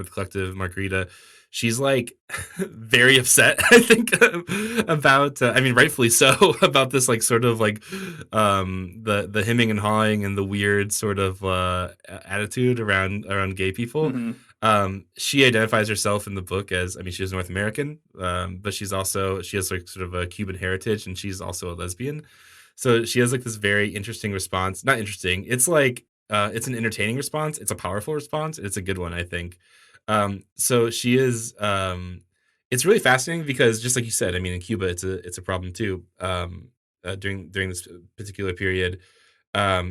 of the collective, Margarita, she's like very upset, I think, about I mean, rightfully so, about this like sort of like the hemming and hawing and the weird sort of attitude around gay people. Hmm. She identifies herself in the book as, I mean, she's North American, but she has like sort of a Cuban heritage, and she's also a lesbian. So she has like this very interesting response. Not interesting. It's like it's an entertaining response. It's a powerful response. It's a good one, I think. So she is. It's really fascinating because, just like you said, I mean, in Cuba, it's a problem too. During this particular period,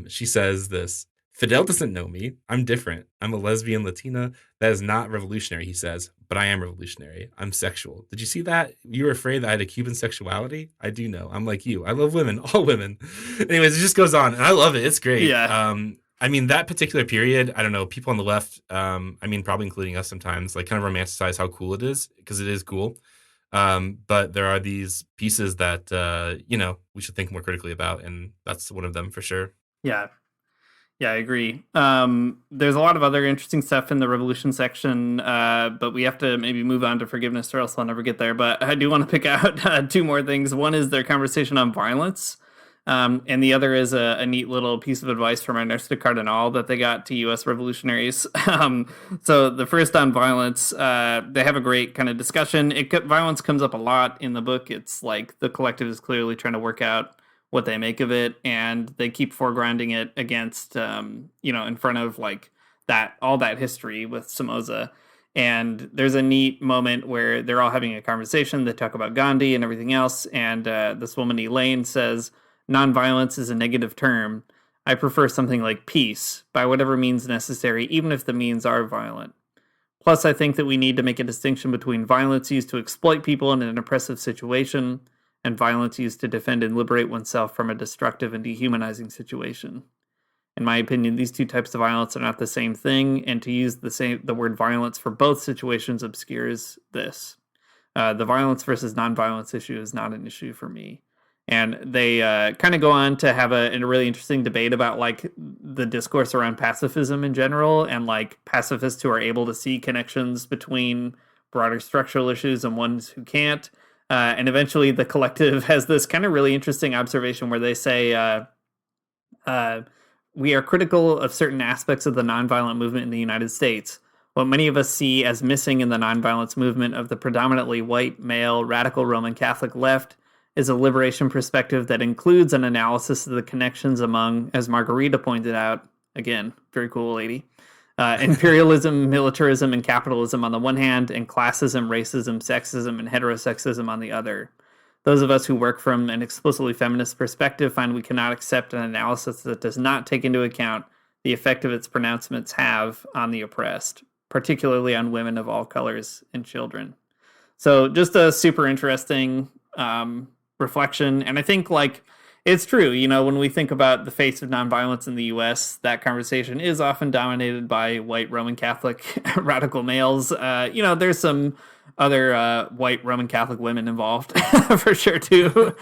she says this: Fidel doesn't know me. I'm different. I'm a lesbian Latina. That is not revolutionary, he says, but I am revolutionary. I'm sexual. Did you see that? You were afraid that I had a Cuban sexuality? I do know. I'm like you. I love women, all women. Anyways, it just goes on, and I love it. It's great. Yeah. I mean, that particular period, I don't know, people on the left, I mean, probably including us sometimes, like kind of romanticize how cool it is, because it is cool. But there are these pieces that, we should think more critically about, and that's one of them for sure. Yeah. Yeah, I agree. There's a lot of other interesting stuff in the revolution section, but we have to maybe move on to forgiveness or else I'll never get there. But I do want to pick out two more things. One is their conversation on violence, and the other is a neat little piece of advice from Ernesto Cardenal that they got to U.S. revolutionaries. So the first on violence, they have a great kind of discussion. Violence comes up a lot in the book. It's like the collective is clearly trying to work out what they make of it, and they keep foregrounding it against, in front of like all that history with Somoza. And there's a neat moment where they're all having a conversation. They talk about Gandhi and everything else, and this woman Elaine says, "Nonviolence is a negative term. I prefer something like peace, by whatever means necessary, even if the means are violent. Plus, I think that we need to make a distinction between violence used to exploit people in an oppressive situation and violence used to defend and liberate oneself from a destructive and dehumanizing situation. In my opinion, these two types of violence are not the same thing, and to use the word violence for both situations obscures this. The violence versus nonviolence issue is not an issue for me." And they kind of go on to have a really interesting debate about like the discourse around pacifism in general, and like pacifists who are able to see connections between broader structural issues and ones who can't. And eventually the collective has this kind of really interesting observation where they say, we are critical of certain aspects of the nonviolent movement in the United States. What many of us see as missing in the nonviolence movement of the predominantly white, male, radical Roman Catholic left is a liberation perspective that includes an analysis of the connections among, as Margarita pointed out, again, very cool lady, imperialism, militarism, and capitalism on the one hand, and classism, racism, sexism, and heterosexism on the other. Those of us who work from an explicitly feminist perspective find we cannot accept an analysis that does not take into account the effect of its pronouncements have on the oppressed, particularly on women of all colors and children. So just a super interesting reflection. And I think like it's true, when we think about the face of nonviolence in the US, that conversation is often dominated by white Roman Catholic radical males. There's some other white Roman Catholic women involved for sure too.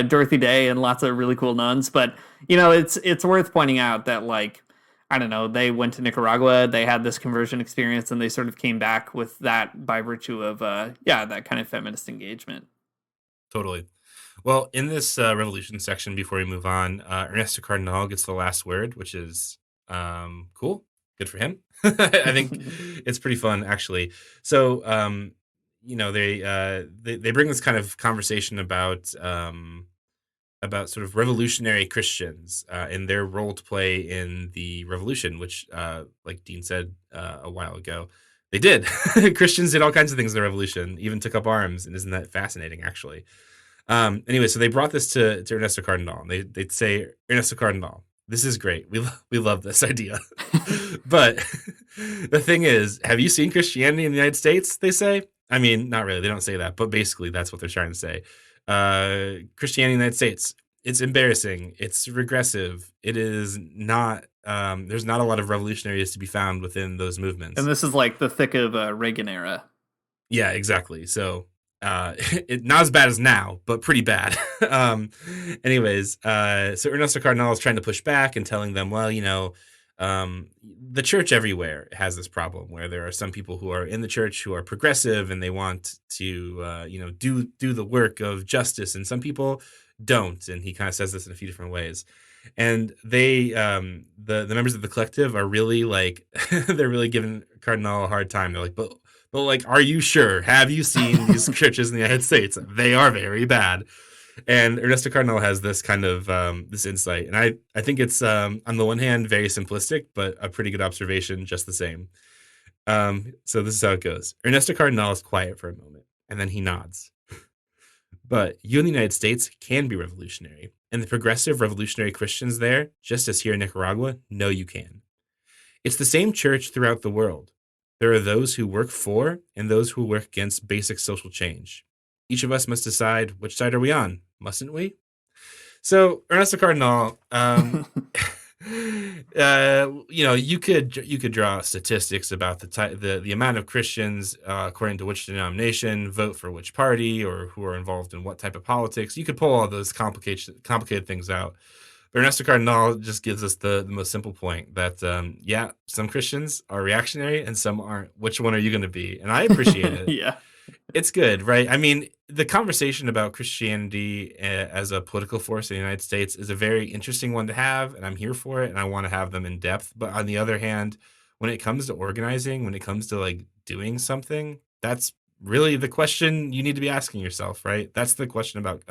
Dorothy Day and lots of really cool nuns. But, it's worth pointing out that like, I don't know, they went to Nicaragua, they had this conversion experience, and they sort of came back with that by virtue of, that kind of feminist engagement. Totally. Well, in this revolution section, before we move on, Ernesto Cardinal gets the last word, which is cool. Good for him. I think it's pretty fun, actually. So, they bring this kind of conversation about sort of revolutionary Christians and their role to play in the revolution, which, like Dean said a while ago, they did. Christians did all kinds of things in the revolution, even took up arms, and isn't that fascinating, actually? Anyway, so they brought this to Ernesto Cardenal. And they'd say, Ernesto Cardenal, this is great. We love this idea. But the thing is, have you seen Christianity in the United States? They say. I mean, not really. They don't say that, but basically that's what they're trying to say. Christianity in the United States, it's embarrassing. It's regressive. It is not. There's not a lot of revolutionaries to be found within those movements. And this is like the thick of Reagan era. Yeah, exactly. So not as bad as now, but pretty bad. Anyways, so Ernesto Cardinal is trying to push back and telling them, well, the church everywhere has this problem where there are some people who are in the church who are progressive and they want to, do the work of justice, and some people don't. And he kind of says this in a few different ways. And they, the members of the collective are really like, they're really giving Cardinal a hard time. They're like, but like, are you sure? Have you seen these churches in the United States? They are very bad. And Ernesto Cardinal has this kind of this insight. And I think it's, on the one hand, very simplistic, but a pretty good observation just the same. So this is how it goes. Ernesto Cardinal is quiet for a moment, and then he nods. But you in the United States can be revolutionary. And the progressive revolutionary Christians there, just as here in Nicaragua, know you can. It's the same church throughout the world. There are those who work for and those who work against basic social change. Each of us must decide which side are we on, mustn't we? So Ernesto Cardinal, you could draw statistics about the amount of Christians according to which denomination vote for which party or who are involved in what type of politics. You could pull all those complicated things out. But Ernesto Cardinal just gives us the most simple point that some Christians are reactionary and some aren't. Which one are you going to be? And I appreciate it. Yeah. It's good, right? I mean, the conversation about Christianity as a political force in the United States is a very interesting one to have, and I'm here for it, and I want to have them in depth. But on the other hand, when it comes to organizing, when it comes to like doing something, that's really the question you need to be asking yourself, right? That's the question about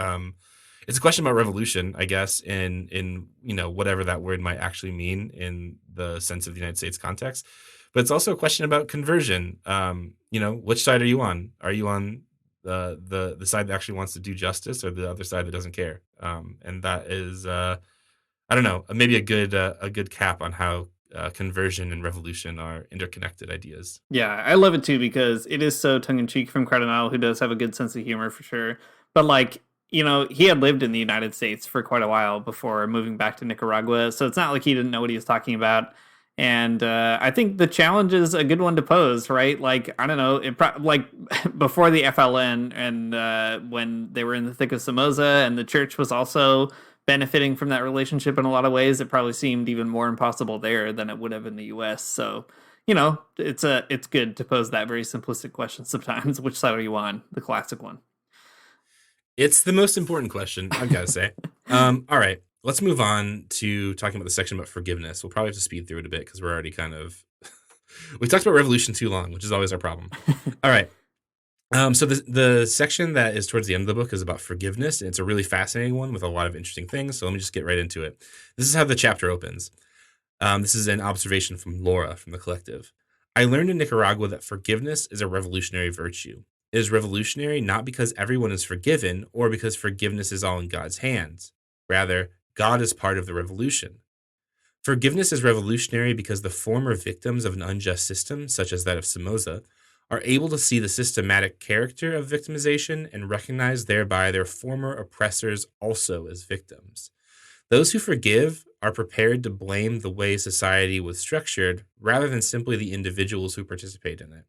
it's a question about revolution, I guess, in whatever that word might actually mean in the sense of the United States context. But it's also a question about conversion. Which side are you on? Are you on the side that actually wants to do justice, or the other side that doesn't care? And that is, I don't know, maybe a good cap on how conversion and revolution are interconnected ideas. Yeah, I love it too because it is so tongue in cheek from Cardinal, who does have a good sense of humor for sure. But like, he had lived in the United States for quite a while before moving back to Nicaragua, so it's not like he didn't know what he was talking about. And I think the challenge is a good one to pose, right? Like, I don't know, like before the FLN and when they were in the thick of Somoza and the church was also benefiting from that relationship in a lot of ways, it probably seemed even more impossible there than it would have in the US. So, it's good to pose that very simplistic question sometimes. Which side are you on? The classic one. It's the most important question, I've got to say. All right. Let's move on to talking about the section about forgiveness. We'll probably have to speed through it a bit because we're already we talked about revolution too long, which is always our problem. All right. So the section that is towards the end of the book is about forgiveness, and it's a really fascinating one with a lot of interesting things. So let me just get right into it. This is how the chapter opens. This is an observation from Laura from the collective. I learned in Nicaragua that forgiveness is a revolutionary virtue. It is revolutionary not because everyone is forgiven or because forgiveness is all in God's hands. Rather, God is part of the revolution. Forgiveness is revolutionary because the former victims of an unjust system, such as that of Somoza, are able to see the systematic character of victimization and recognize thereby their former oppressors also as victims. Those who forgive are prepared to blame the way society was structured rather than simply the individuals who participate in it.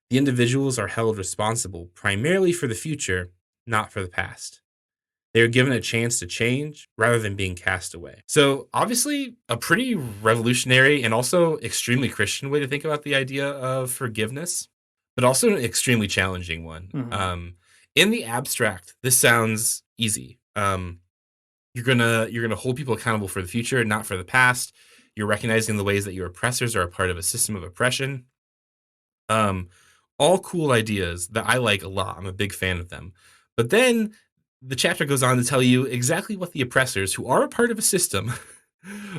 The individuals are held responsible primarily for the future, not for the past. They are given a chance to change rather than being cast away. So obviously a pretty revolutionary and also extremely Christian way to think about the idea of forgiveness, but also an extremely challenging one. Mm-hmm. In the abstract, this sounds easy. You're gonna hold people accountable for the future, not for the past. You're recognizing the ways that your oppressors are a part of a system of oppression. All cool ideas that I like a lot. I'm a big fan of them. But then the chapter goes on to tell you exactly what the oppressors, who are a part of a system,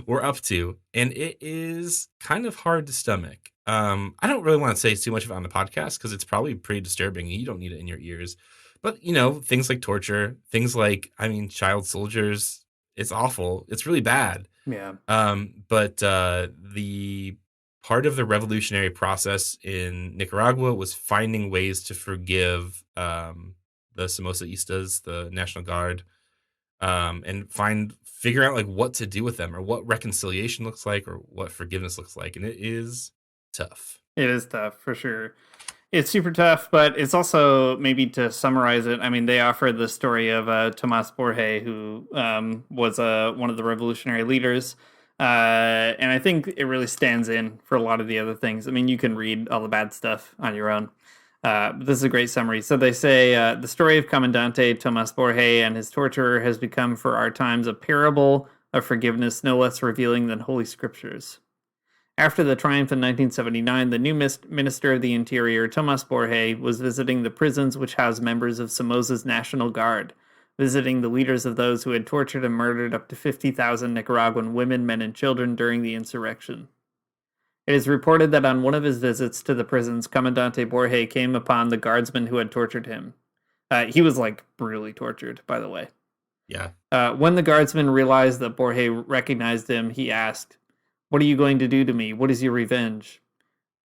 were up to. And it is kind of hard to stomach. I don't really want to say too much of it on the podcast because it's probably pretty disturbing. You don't need it in your ears. But, things like torture, things like, I mean, child soldiers, it's awful. It's really bad. Yeah. But the part of the revolutionary process in Nicaragua was finding ways to forgive the Somozaistas, the National Guard, and figure out like what to do with them or what reconciliation looks like or what forgiveness looks like. And it is tough. It is tough for sure. It's super tough, but it's also, maybe to summarize it, I mean, they offered the story of Tomas Borge, who was one of the revolutionary leaders. And I think it really stands in for a lot of the other things. I mean, you can read all the bad stuff on your own. But this is a great summary. So they say the story of Comandante Tomas Borge and his torturer has become for our times a parable of forgiveness, no less revealing than Holy Scriptures. After the triumph in 1979, the new Minister of the Interior, Tomas Borge, was visiting the prisons which housed members of Somoza's National Guard, visiting the leaders of those who had tortured and murdered up to 50,000 Nicaraguan women, men, and children during the insurrection. It is reported that on one of his visits to the prisons, Comandante Borge came upon the guardsman who had tortured him. He was, brutally tortured, by the way. Yeah. When the guardsman realized that Borge recognized him, he asked, "What are you going to do to me? What is your revenge?"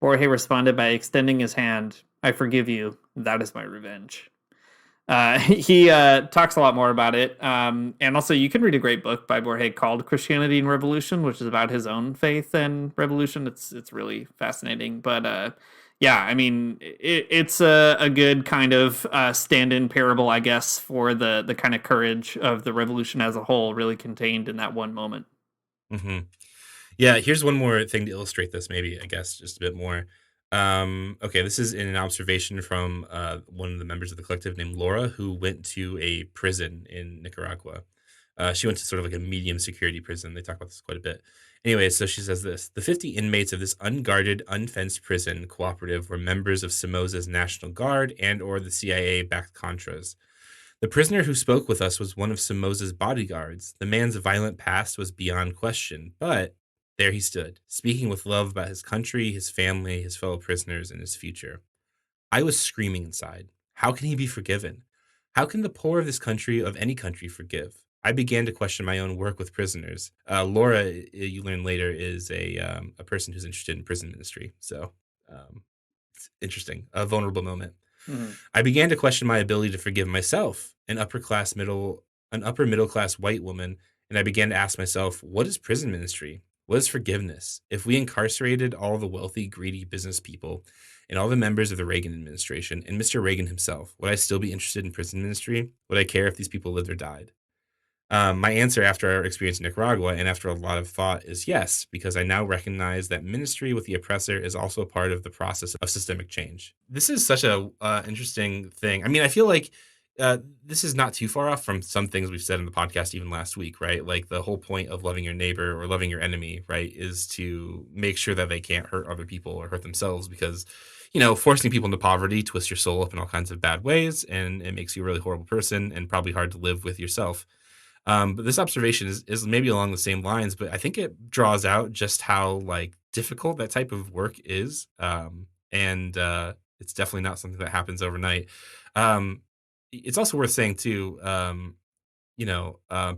Borge responded by extending his hand. "I forgive you. That is my revenge." He talks a lot more about it. And also, you can read a great book by Borge called Christianity and Revolution, which is about his own faith and revolution. It's really fascinating. But yeah, I mean, it's a good kind of stand-in parable, I guess, for the kind of courage of the revolution as a whole, really contained in that one moment. Hmm. Yeah, here's one more thing to illustrate this, maybe, I guess, just a bit more. Okay, this is in an observation from one of the members of the collective named Laura, who went to a prison in Nicaragua. She went to sort of like a medium security prison. They talk about this quite a bit. Anyway, so she says this: the 50 inmates of this unguarded, unfenced prison cooperative were members of Somoza's National Guard and/or the CIA-backed Contras. The prisoner who spoke with us was one of Somoza's bodyguards. The man's violent past was beyond question, but there he stood, speaking with love about his country, his family, his fellow prisoners, and his future. I was screaming inside. How can he be forgiven? How can the poor of this country, of any country, forgive? I began to question my own work with prisoners. Laura, you learn later, is a person who's interested in prison ministry. So it's interesting, a vulnerable moment. Mm-hmm. I began to question my ability to forgive myself, an upper middle class white woman, and I began to ask myself, what is prison ministry? What is forgiveness? If we incarcerated all the wealthy, greedy business people and all the members of the Reagan administration and Mr. Reagan himself, would I still be interested in prison ministry? Would I care if these people lived or died? My answer after our experience in Nicaragua and after a lot of thought is yes, because I now recognize that ministry with the oppressor is also a part of the process of systemic change. This is such a interesting thing. I mean, I feel like this is not too far off from some things we've said in the podcast even last week, right? Like the whole point of loving your neighbor or loving your enemy, right, is to make sure that they can't hurt other people or hurt themselves because, forcing people into poverty twists your soul up in all kinds of bad ways and it makes you a really horrible person and probably hard to live with yourself. But this observation is maybe along the same lines, but I think it draws out just how like difficult that type of work is. And it's definitely not something that happens overnight. Um, it's also worth saying too,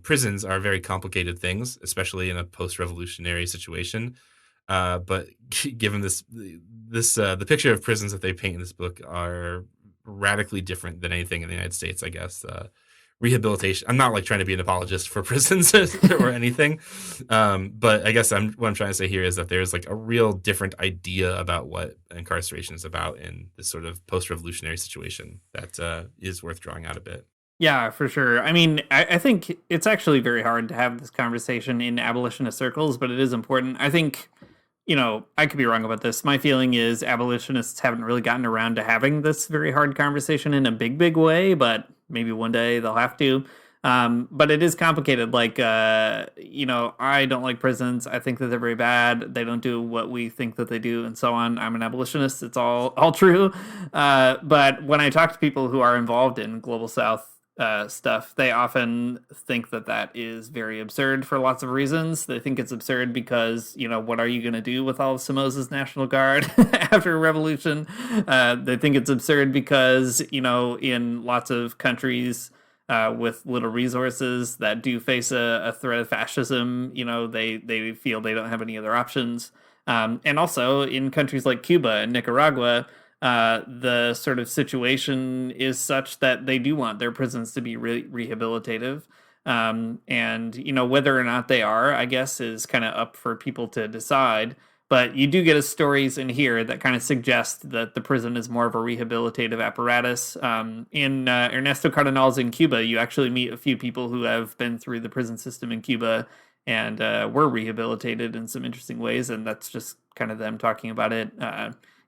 prisons are very complicated things, especially in a post-revolutionary situation. But given the picture of prisons that they paint in this book are radically different than anything in the United States, I guess. Rehabilitation. I'm not like trying to be an apologist for prisons or anything, but I guess what I'm trying to say here is that there's like a real different idea about what incarceration is about in this sort of post-revolutionary situation that is worth drawing out a bit. Yeah, for sure. I mean, I think it's actually very hard to have this conversation in abolitionist circles, but it is important. I think, I could be wrong about this. My feeling is abolitionists haven't really gotten around to having this very hard conversation in a big way, but maybe one day they'll have to. But it is complicated. Like, I don't like prisons. I think that they're very bad. They don't do what we think that they do, and so on. I'm an abolitionist. It's all true. But when I talk to people who are involved in Global South stuff, they often think that that is very absurd for lots of reasons. They think it's absurd because, what are you going to do with all of Somoza's National Guard after a revolution? They think it's absurd because, in lots of countries with little resources that do face a threat of fascism, they feel they don't have any other options. And also in countries like Cuba and Nicaragua, the sort of situation is such that they do want their prisons to be rehabilitative. And, whether or not they are, I guess, is kind of up for people to decide. But you do get stories in here that kind of suggest that the prison is more of a rehabilitative apparatus. In Ernesto Cardenal's in Cuba, you actually meet a few people who have been through the prison system in Cuba and were rehabilitated in some interesting ways. And that's just kind of them talking about it.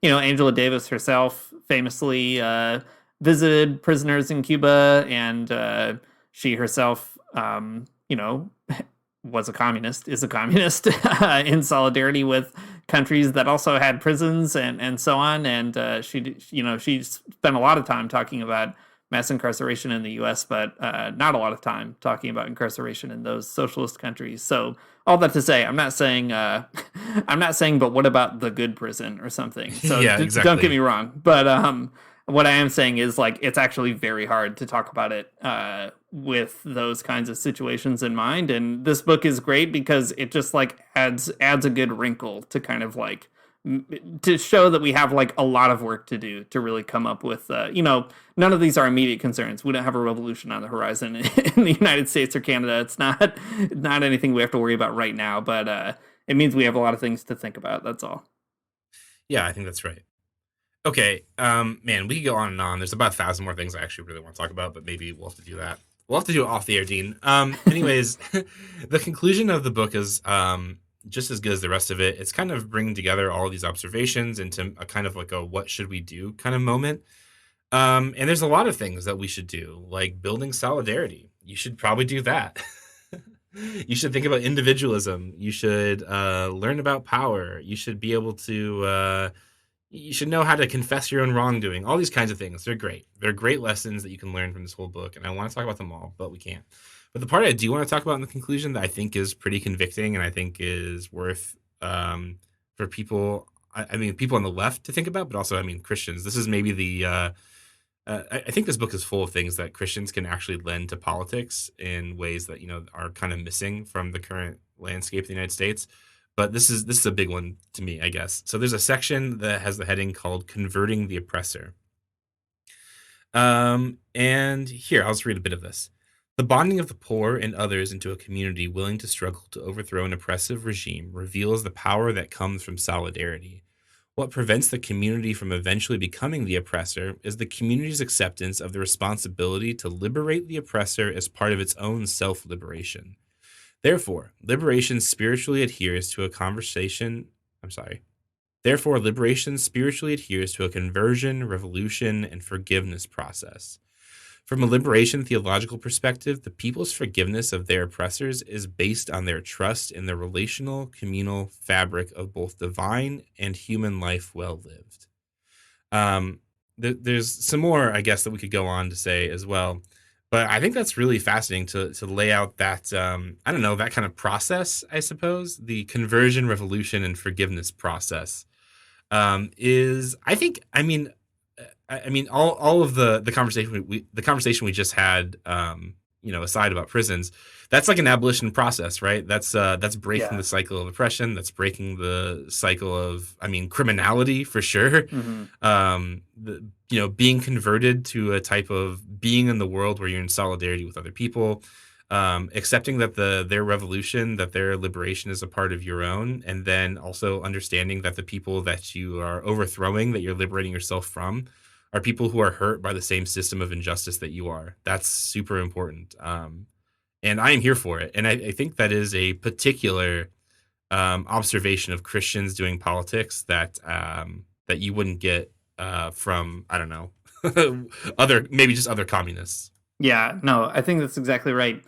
Angela Davis herself famously visited prisoners in Cuba, and she herself, was a communist, is a communist in solidarity with countries that also had prisons and so on. And she spent a lot of time talking about mass incarceration in the U.S., but not a lot of time talking about incarceration in those socialist countries. So all that to say, I'm not saying, but what about the good prison or something? So Yeah, exactly. don't get me wrong, but what I am saying is it's actually very hard to talk about it with those kinds of situations in mind. And this book is great because it just adds a good wrinkle to kind of to show that we have a lot of work to do to really come up with, none of these are immediate concerns. We don't have a revolution on the horizon in the United States or Canada. It's not anything we have to worry about right now, but it means we have a lot of things to think about. That's all. Yeah, I think that's right. Okay, man, we could go on and on. There's about 1,000 more things I actually really want to talk about, but maybe we'll have to do that. We'll have to do it off the air, Dean. Anyways, the conclusion of the book is just as good as the rest of it. It's kind of bringing together all of these observations into a kind of a what should we do kind of moment. And there's a lot of things that we should do, like building solidarity. You should probably do that. You should think about individualism. You should learn about power. You should be able to... you should know how to confess your own wrongdoing. All these kinds of things. They're great. They're great lessons that you can learn from this whole book. And I want to talk about them all, but we can't. But the part I do want to talk about in the conclusion that I think is pretty convicting and I think is worth for people, people on the left to think about, but also, Christians. This is maybe I think this book is full of things that Christians can actually lend to politics in ways that, are kind of missing from the current landscape of the United States. But this is a big one to me, I guess. So there's a section that has the heading called Converting the Oppressor. And here, I'll just read a bit of this. The bonding of the poor and others into a community willing to struggle to overthrow an oppressive regime reveals the power that comes from solidarity. What prevents the community from eventually becoming the oppressor is the community's acceptance of the responsibility to liberate the oppressor as part of its own self-liberation. Therefore, liberation spiritually adheres to a conversion, revolution, and forgiveness process. From a liberation theological perspective, the people's forgiveness of their oppressors is based on their trust in the relational, communal fabric of both divine and human life well lived. There's some more, I guess, that we could go on to say as well. But I think that's really fascinating to lay out that, that kind of process, I suppose. The conversion, revolution, and forgiveness process is, all of the conversation we just had, aside about prisons, that's like an abolition process, right? That's breaking the cycle of oppression. That's breaking the cycle of, criminality for sure. Mm-hmm. Being converted to a type of being in the world where you're in solidarity with other people, accepting that their revolution, that their liberation is a part of your own, and then also understanding that the people that you are overthrowing, that you're liberating yourself from, are people who are hurt by the same system of injustice that you are. That's super important. And I am here for it. And I think that is a particular observation of Christians doing politics that you wouldn't get from, I don't know, other communists. Yeah, no, I think that's exactly right.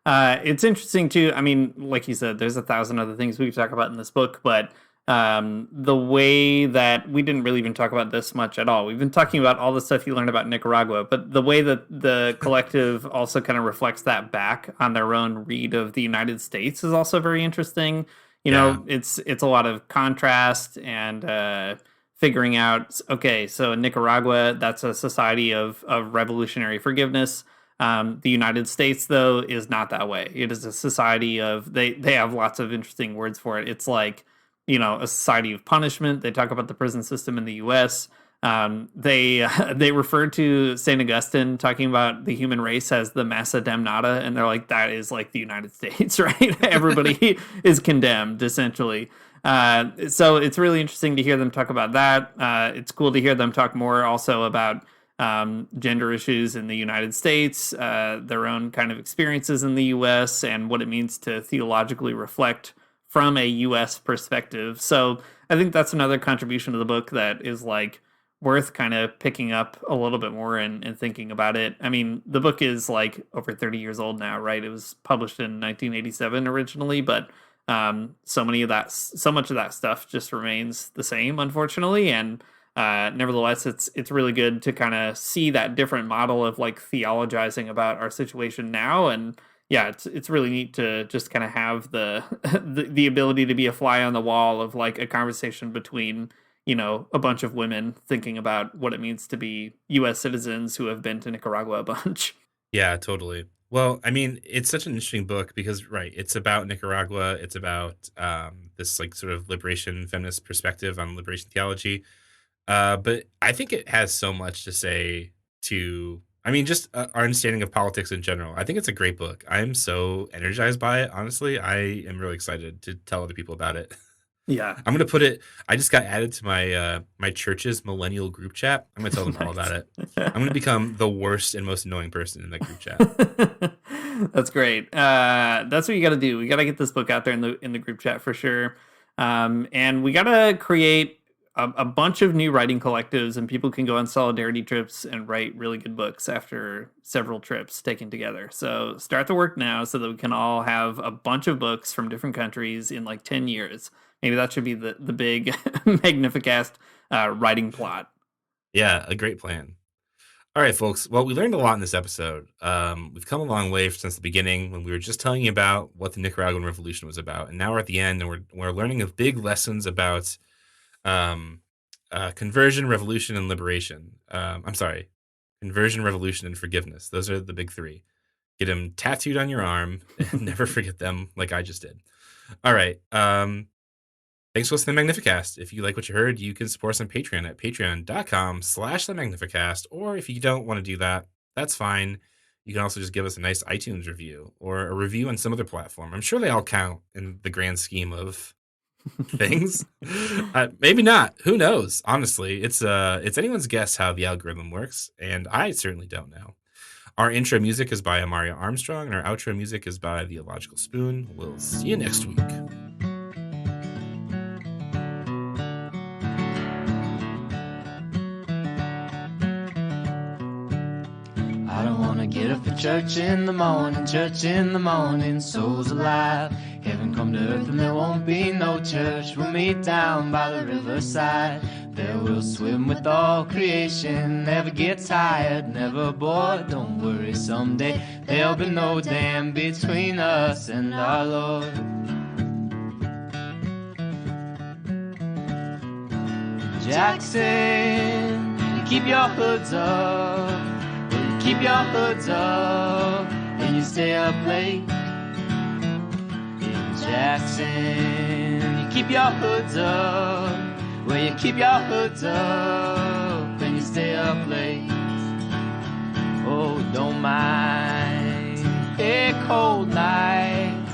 It's interesting too. Like you said, there's 1,000 other things we could talk about in this book, but The way that we didn't really even talk about this much at all. We've been talking about all the stuff you learned about Nicaragua, but the way that the collective also kind of reflects that back on their own read of the United States is also very interesting. You Yeah. know, it's a lot of contrast and figuring out, okay, so in Nicaragua, that's a society of revolutionary forgiveness. The United States, though, is not that way. It is a society of, they have lots of interesting words for it. It's like, you know, a society of punishment. They talk about the prison system in the U.S. They they refer to Saint Augustine talking about the human race as the massa damnata, and they're like, that is like the United States, right? Everybody is condemned essentially. So it's really interesting to hear them talk about that. It's cool to hear them talk more also about gender issues in the United States, their own kind of experiences in the U.S., and what it means to theologically reflect from a U.S. perspective. So I think that's another contribution to the book that is like worth kind of picking up a little bit more and thinking about it. I mean, the book is like over 30 years old now, right? It was published in 1987 originally, but so much of that stuff just remains the same, unfortunately. And nevertheless, it's really good to kind of see that different model of like theologizing about our situation now. And yeah, it's really neat to just kind of have the ability to be a fly on the wall of like a conversation between, you know, a bunch of women thinking about what it means to be U.S. citizens who have been to Nicaragua a bunch. Yeah, totally. Well, I mean, it's such an interesting book because, right, it's about Nicaragua. It's about this like sort of liberation feminist perspective on liberation theology. But I think it has so much to say to, I mean, just our understanding of politics in general. I think it's a great book. I am so energized by it. Honestly, I am really excited to tell other people about it. Yeah, I'm gonna put it. I just got added to my church's millennial group chat. I'm gonna tell them all about nice. it. I'm gonna become the worst and most annoying person in that group chat. That's great. That's what you got to do. We got to get this book out there in the group chat for sure. And we got to create a bunch of new writing collectives, and people can go on solidarity trips and write really good books after several trips taken together. So start the work now so that we can all have a bunch of books from different countries in like 10 years. Maybe that should be the big Magnificast writing plot. Yeah, a great plan. All right, folks. Well, we learned a lot in this episode. We've come a long way since the beginning when we were just telling you about what the Nicaraguan Revolution was about, and now we're at the end and we're learning of big lessons about conversion, revolution, and liberation. I'm sorry, conversion, revolution, and forgiveness. Those are the big three. Get them tattooed on your arm and never forget them, like I just did. All right. Thanks for listening to Magnificast. If you like what you heard, you can support us on Patreon at patreon.com/the Magnificast. Or if you don't want to do that, that's fine. You can also just give us a nice iTunes review or a review on some other platform. I'm sure they all count in the grand scheme of things. Maybe not. Who knows? Honestly, it's anyone's guess how the algorithm works, and I certainly don't know. Our intro music is by Amaria Armstrong, and our outro music is by The Illogical Spoon. We'll see you next week. I don't wanna get up for church in the morning, souls alive. Heaven come to earth and there won't be no church. We'll meet down by the riverside. There we'll swim with all creation. Never get tired, never bored. Don't worry, someday there'll be no dam between us and our Lord. Jackson, keep your hoods up. Keep your hoods up and you stay up late. In Jackson, you keep your hoods up. Well, you keep your hoods up and you stay up late. Oh, don't mind a cold night,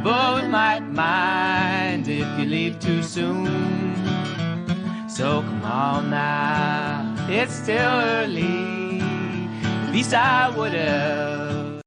but we might mind if you leave too soon. So come on now, it's still early. At least I would have